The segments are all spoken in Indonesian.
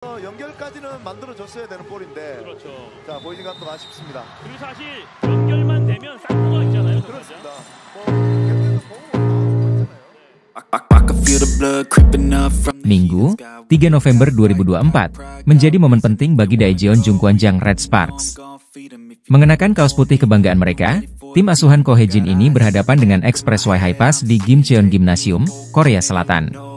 연결까지는 만들어줬어야 되는 볼인데. 그렇죠. 자, 보이진 감독 아쉽습니다. 그리고 사실 연결만 되면 쌍구가 있잖아요. 그렇습니다. Minggu, 3 November 2024, menjadi momen penting bagi Daejeon Jungkwanjang Red Sparks. Mengenakan kaos putih kebanggaan mereka, tim asuhan Ko Hae-jin ini berhadapan dengan Express Y High Pass di Gimcheon Gymnasium, Korea Selatan.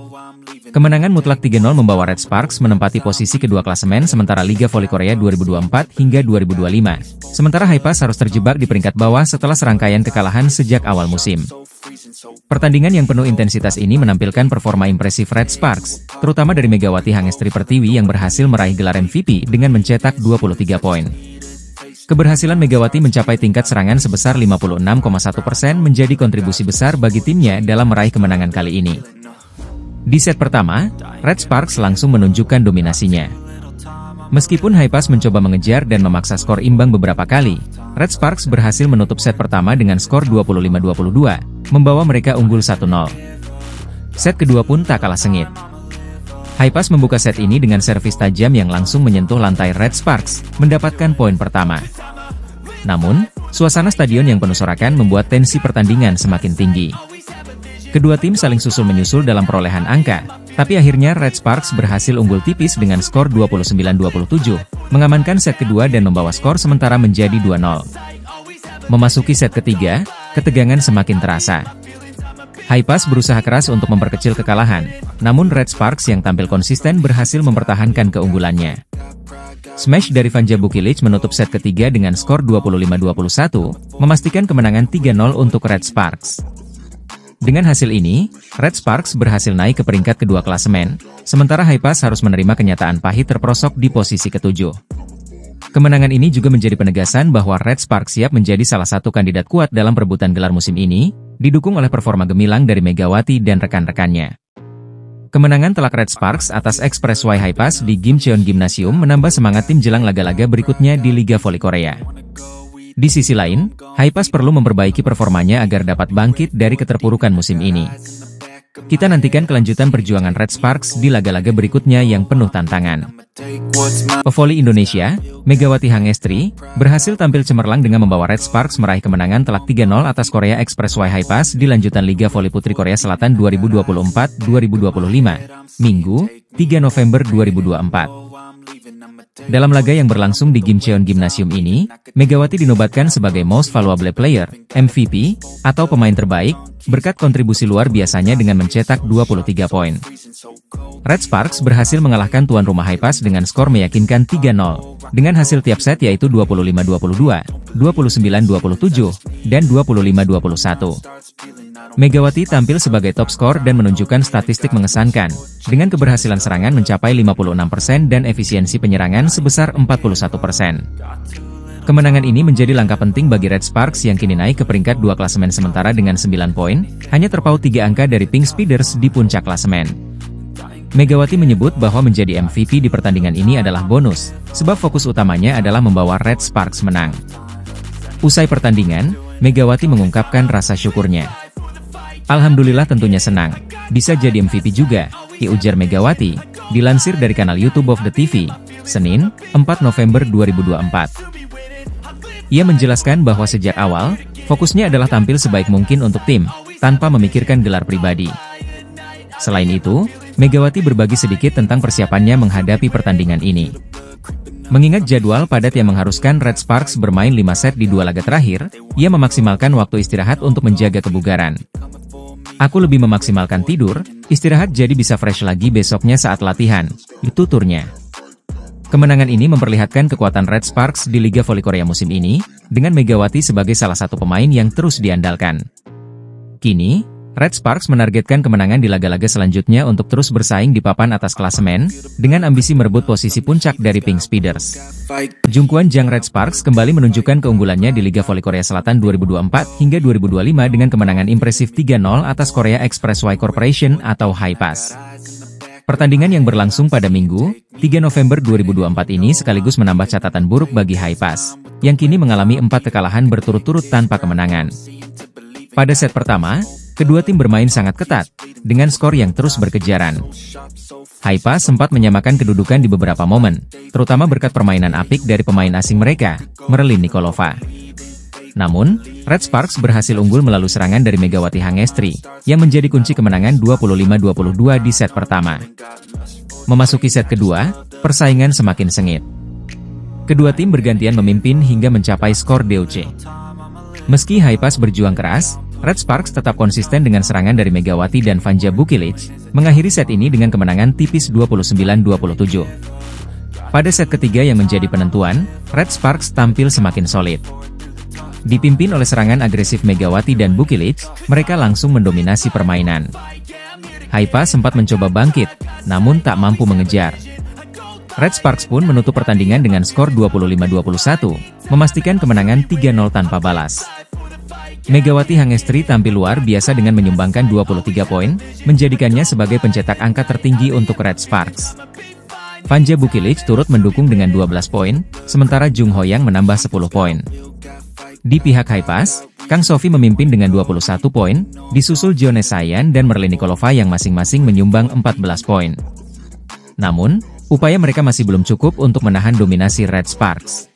Kemenangan mutlak 3-0 membawa Red Sparks menempati posisi kedua klasemen sementara Liga Voli Korea 2024 hingga 2025. Sementara High Pass harus terjebak di peringkat bawah setelah serangkaian kekalahan sejak awal musim. Pertandingan yang penuh intensitas ini menampilkan performa impresif Red Sparks, terutama dari Megawati Hangestri Pertiwi yang berhasil meraih gelar MVP dengan mencetak 23 poin. Keberhasilan Megawati mencapai tingkat serangan sebesar 56,1% menjadi kontribusi besar bagi timnya dalam meraih kemenangan kali ini. Di set pertama, Red Sparks langsung menunjukkan dominasinya. Meskipun High Pass mencoba mengejar dan memaksa skor imbang beberapa kali, Red Sparks berhasil menutup set pertama dengan skor 25-22, membawa mereka unggul 1-0. Set kedua pun tak kalah sengit. High Pass membuka set ini dengan servis tajam yang langsung menyentuh lantai Red Sparks, mendapatkan poin pertama. Namun, suasana stadion yang penuh sorakan membuat tensi pertandingan semakin tinggi. Kedua tim saling susul-menyusul dalam perolehan angka, tapi akhirnya Red Sparks berhasil unggul tipis dengan skor 29-27, mengamankan set kedua dan membawa skor sementara menjadi 2-0. Memasuki set ketiga, ketegangan semakin terasa. High Pass berusaha keras untuk memperkecil kekalahan, namun Red Sparks yang tampil konsisten berhasil mempertahankan keunggulannya. Smash dari Vanja Bukilic menutup set ketiga dengan skor 25-21, memastikan kemenangan 3-0 untuk Red Sparks. Dengan hasil ini, Red Sparks berhasil naik ke peringkat kedua klasemen, sementara High Pass harus menerima kenyataan pahit terperosok di posisi ketujuh. Kemenangan ini juga menjadi penegasan bahwa Red Sparks siap menjadi salah satu kandidat kuat dalam perebutan gelar musim ini, didukung oleh performa gemilang dari Megawati dan rekan-rekannya. Kemenangan telak Red Sparks atas Express Y High Pass di Gimcheon Gymnasium menambah semangat tim jelang laga-laga berikutnya di Liga Voli Korea. Di sisi lain, High Pass perlu memperbaiki performanya agar dapat bangkit dari keterpurukan musim ini. Kita nantikan kelanjutan perjuangan Red Sparks di laga-laga berikutnya yang penuh tantangan. Pevoli Indonesia, Megawati Hangestri, berhasil tampil cemerlang dengan membawa Red Sparks meraih kemenangan telak 3-0 atas Korea Express Y High Pass di lanjutan Liga Voli Putri Korea Selatan 2024-2025, Minggu, 3 November 2024. Dalam laga yang berlangsung di Gimcheon Gymnasium ini, Megawati dinobatkan sebagai Most Valuable Player, MVP, atau pemain terbaik, berkat kontribusi luar biasanya dengan mencetak 23 poin. Red Sparks berhasil mengalahkan tuan rumah High Pass dengan skor meyakinkan 3-0, dengan hasil tiap set yaitu 25-22, 29-27, dan 25-21. Megawati tampil sebagai top skor dan menunjukkan statistik mengesankan, dengan keberhasilan serangan mencapai 56% dan efisiensi penyerangan sebesar 41%. Kemenangan ini menjadi langkah penting bagi Red Sparks yang kini naik ke peringkat 2 klasemen sementara dengan 9 poin, hanya terpaut 3 angka dari Pink Speeders di puncak klasemen. Megawati menyebut bahwa menjadi MVP di pertandingan ini adalah bonus, sebab fokus utamanya adalah membawa Red Sparks menang. Usai pertandingan, Megawati mengungkapkan rasa syukurnya. Alhamdulillah tentunya senang, bisa jadi MVP juga, ujar Megawati, dilansir dari kanal YouTube of the TV, Senin, 4 November 2024. Ia menjelaskan bahwa sejak awal, fokusnya adalah tampil sebaik mungkin untuk tim, tanpa memikirkan gelar pribadi. Selain itu, Megawati berbagi sedikit tentang persiapannya menghadapi pertandingan ini. Mengingat jadwal padat yang mengharuskan Red Sparks bermain 5 set di 2 laga terakhir, ia memaksimalkan waktu istirahat untuk menjaga kebugaran. Aku lebih memaksimalkan tidur, istirahat jadi bisa fresh lagi besoknya saat latihan, tuturnya. Kemenangan ini memperlihatkan kekuatan Red Sparks di Liga Voli Korea musim ini, dengan Megawati sebagai salah satu pemain yang terus diandalkan. Kini, Red Sparks menargetkan kemenangan di laga-laga selanjutnya untuk terus bersaing di papan atas klasemen, dengan ambisi merebut posisi puncak dari Pink Speeders. Jungkwanjang Red Sparks kembali menunjukkan keunggulannya di Liga Voli Korea Selatan 2024 hingga 2025 dengan kemenangan impresif 3-0 atas Korea Express Y Corporation atau High Pass. Pertandingan yang berlangsung pada Minggu, 3 November 2024 ini sekaligus menambah catatan buruk bagi High Pass, yang kini mengalami 4 kekalahan berturut-turut tanpa kemenangan. Pada set pertama, kedua tim bermain sangat ketat, dengan skor yang terus berkejaran. Haipas sempat menyamakan kedudukan di beberapa momen, terutama berkat permainan apik dari pemain asing mereka, Merlin Nikolova. Namun, Red Sparks berhasil unggul melalui serangan dari Megawati Hangestri, yang menjadi kunci kemenangan 25-22 di set pertama. Memasuki set kedua, persaingan semakin sengit. Kedua tim bergantian memimpin hingga mencapai skor DOC. Meski Haipas berjuang keras, Red Sparks tetap konsisten dengan serangan dari Megawati dan Vanja Bukilic, mengakhiri set ini dengan kemenangan tipis 29-27. Pada set ketiga yang menjadi penentuan, Red Sparks tampil semakin solid. Dipimpin oleh serangan agresif Megawati dan Bukilic, mereka langsung mendominasi permainan. Haipas sempat mencoba bangkit, namun tak mampu mengejar. Red Sparks pun menutup pertandingan dengan skor 25-21, memastikan kemenangan 3-0 tanpa balas. Megawati Hangestri tampil luar biasa dengan menyumbangkan 23 poin, menjadikannya sebagai pencetak angka tertinggi untuk Red Sparks. Vanja Bukilic turut mendukung dengan 12 poin, sementara Jung Hoyang menambah 10 poin. Di pihak Haipas, Kang Sofi memimpin dengan 21 poin, disusul Jone Sayan dan Merlin Nikolova yang masing-masing menyumbang 14 poin. Namun, upaya mereka masih belum cukup untuk menahan dominasi Red Sparks.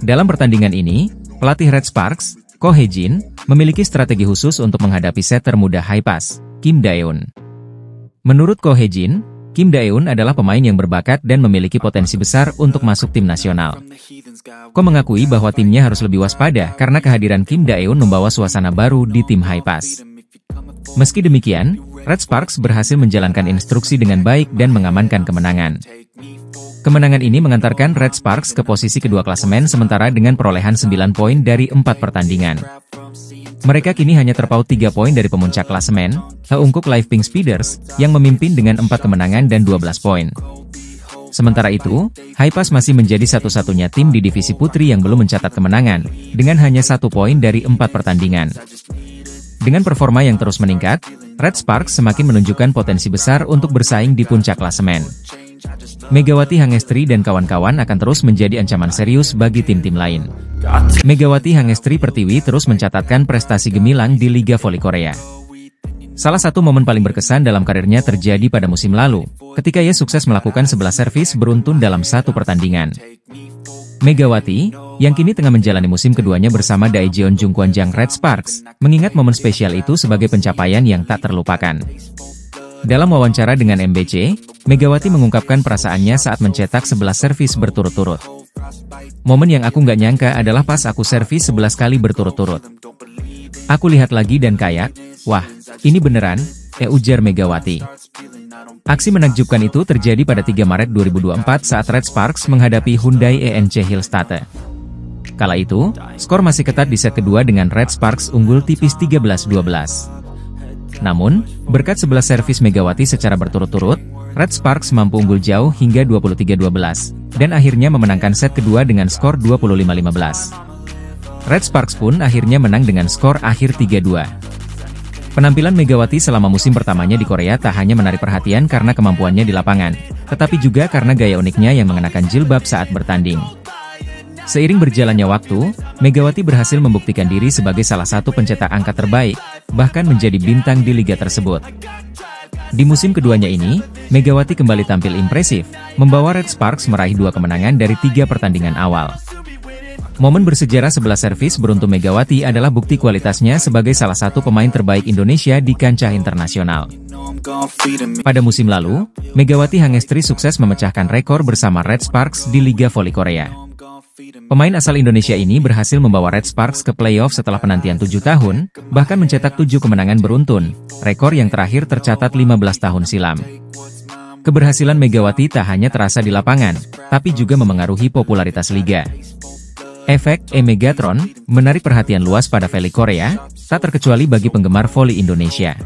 Dalam pertandingan ini, pelatih Red Sparks, Ko Hye-jin, memiliki strategi khusus untuk menghadapi set termuda Haipas, Kim Da-eun. Menurut Ko Hye-jin, Kim Da-eun adalah pemain yang berbakat dan memiliki potensi besar untuk masuk tim nasional. Ko mengakui bahwa timnya harus lebih waspada karena kehadiran Kim Da-eun membawa suasana baru di tim Haipas. Meski demikian, Red Sparks berhasil menjalankan instruksi dengan baik dan mengamankan kemenangan. Kemenangan ini mengantarkan Red Sparks ke posisi kedua klasemen sementara dengan perolehan 9 poin dari 4 pertandingan. Mereka kini hanya terpaut 3 poin dari pemuncak klasemen, Haeunkook Live Pink Speeders, yang memimpin dengan 4 kemenangan dan 12 poin. Sementara itu, Haipas masih menjadi satu-satunya tim di divisi putri yang belum mencatat kemenangan, dengan hanya 1 poin dari 4 pertandingan. Dengan performa yang terus meningkat, Red Sparks semakin menunjukkan potensi besar untuk bersaing di puncak klasemen. Megawati Hangestri dan kawan-kawan akan terus menjadi ancaman serius bagi tim-tim lain. Megawati Hangestri Pertiwi terus mencatatkan prestasi gemilang di Liga Voli Korea. Salah satu momen paling berkesan dalam karirnya terjadi pada musim lalu, ketika ia sukses melakukan 11 servis beruntun dalam satu pertandingan. Megawati, yang kini tengah menjalani musim keduanya bersama Daejeon Jungkwanjang Red Sparks, mengingat momen spesial itu sebagai pencapaian yang tak terlupakan. Dalam wawancara dengan MBC, Megawati mengungkapkan perasaannya saat mencetak 11 servis berturut-turut. Momen yang aku nggak nyangka adalah pas aku servis 11 kali berturut-turut. Aku lihat lagi dan kayak, wah, ini beneran, ujar Megawati. Aksi menakjubkan itu terjadi pada 3 Maret 2024 saat Red Sparks menghadapi Hyundai ENC Hillstate. Kala itu, skor masih ketat di set kedua dengan Red Sparks unggul tipis 13-12. Namun, berkat 11 servis Megawati secara berturut-turut, Red Sparks mampu unggul jauh hingga 23-12, dan akhirnya memenangkan set kedua dengan skor 25-15. Red Sparks pun akhirnya menang dengan skor akhir 3-2. Penampilan Megawati selama musim pertamanya di Korea tak hanya menarik perhatian karena kemampuannya di lapangan, tetapi juga karena gaya uniknya yang mengenakan jilbab saat bertanding. Seiring berjalannya waktu, Megawati berhasil membuktikan diri sebagai salah satu pencetak angka terbaik, bahkan menjadi bintang di liga tersebut. Di musim keduanya ini, Megawati kembali tampil impresif, membawa Red Sparks meraih 2 kemenangan dari 3 pertandingan awal. Momen bersejarah 11 servis beruntung Megawati adalah bukti kualitasnya sebagai salah satu pemain terbaik Indonesia di kancah internasional. Pada musim lalu, Megawati Hangestri sukses memecahkan rekor bersama Red Sparks di Liga Voli Korea. Pemain asal Indonesia ini berhasil membawa Red Sparks ke playoff setelah penantian 7 tahun, bahkan mencetak 7 kemenangan beruntun, rekor yang terakhir tercatat 15 tahun silam. Keberhasilan Megawati tak hanya terasa di lapangan, tapi juga memengaruhi popularitas liga. Efek Megatron menarik perhatian luas pada voli Korea, tak terkecuali bagi penggemar voli Indonesia.